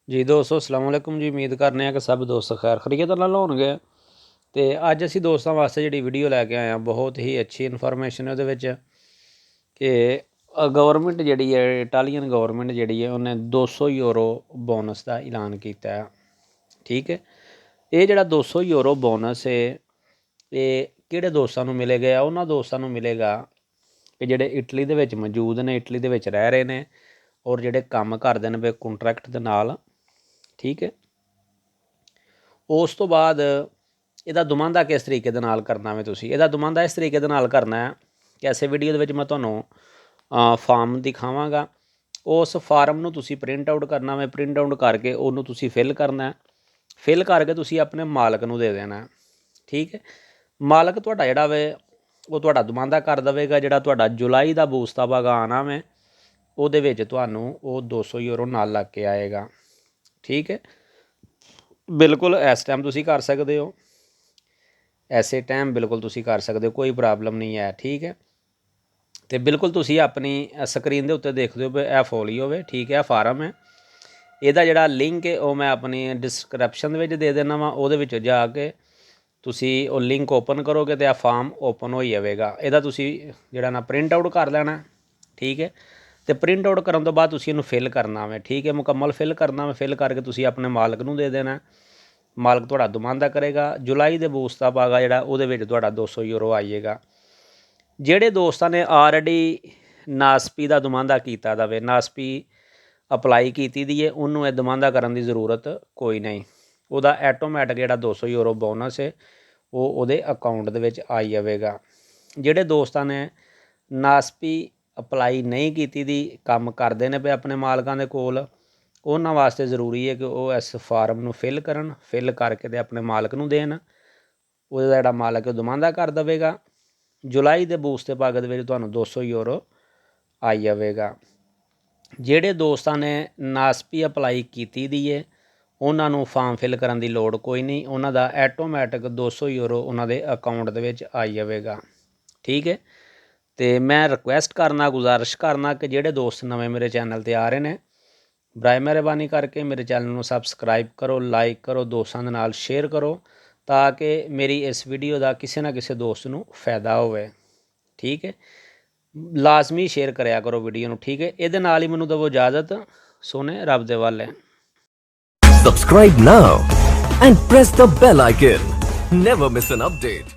जी दोस्तों अस्सलाम वालेकुम जी। उम्मीद करने हैं कि सब दोस्त खैर खैरियत नाल होणगे। ते अज असीं दोस्तां वास्ते जिहड़ी वीडियो लैके आए हैं बहुत ही अच्छी इन्फॉर्मेशन है उहदे विच कि गवर्नमेंट जिहड़ी है इटालियन गवर्नमेंट जिहड़ी है उन्हें 200 यूरो बोनस का ऐलान किया है। ठीक है, ये जिहड़ा 200 यूरो बोनस है ये किहड़े दोस्तां नूं मिलेगा? उन्हां दोस्तां नूं मिलेगा कि जिहड़े इटली दे विच मौजूद ने, इटली दे विच रह रहे ने और जिहड़े काम करदे ने कॉन्ट्रैक्ट दे नाल। ठीक है, उस तो बाद ਇਹਦਾ ਦੁਮਾਂਦਾ किस तरीके ਦੇ ਨਾਲ ਕਰਨਾ ਵੇ ਤੁਸੀਂ? ਇਹਦਾ ਦੁਮਾਂਦਾ ਇਸ ਤਰੀਕੇ ਦੇ ਨਾਲ ਕਰਨਾ ਹੈ ਕਿ ਐਸੇ ਵੀਡੀਓ ਦੇ ਵਿੱਚ ਮੈਂ ਤੁਹਾਨੂੰ ਫਾਰਮ ਦਿਖਾਵਾਂਗਾ। ਉਸ ਫਾਰਮ ਨੂੰ ਤੁਸੀਂ ਪ੍ਰਿੰਟ ਆਊਟ ਕਰਨਾ ਵੇ, ਪ੍ਰਿੰਟ ਆਊਟ ਕਰਕੇ ਉਹਨੂੰ ਤੁਸੀਂ ਫਿਲ ਕਰਨਾ, ਫਿਲ ਕਰਕੇ ਤੁਸੀਂ ਆਪਣੇ ਮਾਲਕ ਨੂੰ ਦੇ ਦੇਣਾ। ਠੀਕ ਹੈ, ਮਾਲਕ ਤੁਹਾਡਾ ਜਿਹੜਾ ਵੇ ਉਹ ਤੁਹਾਡਾ ਦੁਮਾਂਦਾ ਕਰ ਦੇਵੇਗਾ। ਜਿਹੜਾ ਤੁਹਾਡਾ ਜੁਲਾਈ ਦਾ ਬੂਸਤਾ ਬਾਗਾ ਆਉਣਾ ਵੇ ਉਹਦੇ ਵਿੱਚ ਤੁਹਾਨੂੰ ਉਹ 200 ਯੂਰੋ ਨਾਲ ਲੱਗ ਕੇ ਆਏਗਾ। ਠੀਕ ਹੈ, ਬਿਲਕੁਲ ਇਸ ਟਾਈਮ ਤੁਸੀਂ ਕਰ ਸਕਦੇ ਹੋ, ਐਸੇ ਟਾਈਮ ਬਿਲਕੁਲ ਤੁਸੀਂ ਕਰ ਸਕਦੇ ਹੋ, ਕੋਈ ਪ੍ਰੋਬਲਮ ਨਹੀਂ ਹੈ। ਠੀਕ ਹੈ, ਅਤੇ ਬਿਲਕੁਲ ਤੁਸੀਂ ਆਪਣੀ ਸਕਰੀਨ ਦੇ ਉੱਤੇ ਦੇਖਦੇ ਹੋ ਵੀ ਇਹ ਫੋਲੀਓ ਵੇ। ਠੀਕ ਹੈ, ਫਾਰਮ ਹੈ। ਇਹਦਾ ਜਿਹੜਾ ਲਿੰਕ ਹੈ ਉਹ ਮੈਂ ਆਪਣੀ ਡਿਸਕ੍ਰਿਪਸ਼ਨ ਦੇ ਵਿੱਚ ਦੇ ਦੇਣਾ ਵਾ। ਉਹਦੇ ਵਿੱਚ ਜਾ ਕੇ ਤੁਸੀਂ ਉਹ ਲਿੰਕ ਓਪਨ ਕਰੋਗੇ ਅਤੇ ਇਹ ਫਾਰਮ ਓਪਨ ਹੋ ਜਾਵੇਗਾ। ਇਹਦਾ ਤੁਸੀਂ ਜਿਹੜਾ ਨਾ ਪ੍ਰਿੰਟ ਆਊਟ ਕਰ ਲੈਣਾ। ਠੀਕ ਹੈ, ਅਤੇ ਪ੍ਰਿੰਟ ਆਊਟ ਕਰਨ ਤੋਂ ਬਾਅਦ ਤੁਸੀਂ ਇਹਨੂੰ ਫਿਲ ਕਰਨਾ ਵੇ। ਠੀਕ ਹੈ, ਮੁਕੰਮਲ ਫਿਲ ਕਰਨਾ ਵੇ। ਫਿਲ ਕਰਕੇ ਤੁਸੀਂ ਆਪਣੇ ਮਾਲਕ ਨੂੰ ਦੇ ਦੇਣਾ। ਮਾਲਕ ਤੁਹਾਡਾ ਦੁਮਾਂਦਾ ਕਰੇਗਾ। ਜੁਲਾਈ ਦੇ ਬੂਸਤਾ ਪਾਗਾ ਜਿਹੜਾ ਉਹਦੇ ਵਿੱਚ ਤੁਹਾਡਾ 200 ਯੂਰੋ ਆਈਏਗਾ। ਜਿਹੜੇ ਦੋਸਤਾਂ ਨੇ ਆਲਰੇਡੀ ਨਾਸਪੀ ਦਾ ਦੁਮਾਂਦਾ ਕੀਤਾ ਜਾਵੇ, ਨਾਸਪੀ ਅਪਲਾਈ ਕੀਤੀ ਦੀ ਹੈ, ਉਹਨੂੰ ਇਹ ਦੁਮਾਂਦਾ ਕਰਨ ਦੀ ਜ਼ਰੂਰਤ ਕੋਈ ਨਹੀਂ। ਉਹਦਾ ਐਟੋਮੈਟਿਕ ਜਿਹੜਾ 200 ਯੂਰੋ ਬੋਨਸ ਹੈ ਉਹ ਉਹਦੇ ਅਕਾਊਂਟ ਦੇ ਵਿੱਚ ਆਈ ਜਾਵੇਗਾ। ਜਿਹੜੇ ਦੋਸਤਾਂ ਨੇ ਨਾਸਪੀ ਅਪਲਾਈ ਨਹੀਂ ਕੀਤੀ ਦੀ, ਕੰਮ ਕਰਦੇ ਨੇ ਪਏ ਆਪਣੇ ਮਾਲਕਾਂ ਦੇ ਕੋਲ, ਉਹਨਾਂ ਵਾਸਤੇ ਜ਼ਰੂਰੀ ਹੈ ਕਿ ਉਹ ਇਸ ਫਾਰਮ ਨੂੰ ਫਿਲ ਕਰਨ, ਫਿਲ ਕਰਕੇ ਅਤੇ ਆਪਣੇ ਮਾਲਕ ਨੂੰ ਦੇਣ। ਉਹਦਾ ਜਿਹੜਾ ਮਾਲਕ ਉਹ ਦੁਮਾਂਦਾ ਕਰ ਦੇਵੇਗਾ। ਜੁਲਾਈ ਦੇ ਬੂਸਤੇ ਪਾਗ ਦੇ ਵਿੱਚ ਤੁਹਾਨੂੰ 200 ਯੂਰੋ ਆਈ ਜਾਵੇਗਾ। ਜਿਹੜੇ ਦੋਸਤਾਂ ਨੇ ਨਾਸਪੀ ਅਪਲਾਈ ਕੀਤੀ ਦੀ ਹੈ ਉਹਨਾਂ ਨੂੰ ਫਾਰਮ ਫਿਲ ਕਰਨ ਦੀ ਲੋੜ ਕੋਈ ਨਹੀਂ। ਉਹਨਾਂ ਦਾ ਐਟੋਮੈਟਿਕ 200 ਯੂਰੋ ਉਹਨਾਂ ਦੇ ਅਕਾਊਂਟ ਦੇ ਵਿੱਚ ਆਈ ਜਾਵੇਗਾ। ਠੀਕ ਹੈ, ਅਤੇ ਮੈਂ ਰਿਕੁਐਸਟ ਕਰਨਾ, ਗੁਜ਼ਾਰਿਸ਼ ਕਰਨਾ ਕਿ ਜਿਹੜੇ ਦੋਸਤ ਨਵੇਂ ਮੇਰੇ ਚੈਨਲ 'ਤੇ ਆ ਰਹੇ ਨੇ, ਬਰਾਏ ਮਿਹਰਬਾਨੀ ਕਰਕੇ ਮੇਰੇ ਚੈਨਲ ਨੂੰ ਸਬਸਕ੍ਰਾਈਬ ਕਰੋ, ਲਾਈਕ ਕਰੋ, ਦੋਸਤਾਂ ਦੇ ਨਾਲ ਸ਼ੇਅਰ ਕਰੋ ਤਾਂ ਕਿ ਮੇਰੀ ਇਸ ਵੀਡੀਓ ਦਾ ਕਿਸੇ ਨਾ ਕਿਸੇ ਦੋਸਤ ਨੂੰ ਫਾਇਦਾ ਹੋਵੇ। ਠੀਕ ਹੈ, ਲਾਜ਼ਮੀ ਸ਼ੇਅਰ ਕਰਿਆ ਕਰੋ ਵੀਡੀਓ ਨੂੰ। ਠੀਕ ਹੈ, ਇਹਦੇ ਨਾਲ ਹੀ ਮੈਨੂੰ ਦੇਵੋ ਇਜਾਜ਼ਤ। ਸੋਨੇ ਰੱਬ ਦੇ ਵਾਲੇ। Subscribe now and press the bell icon. Never miss an update.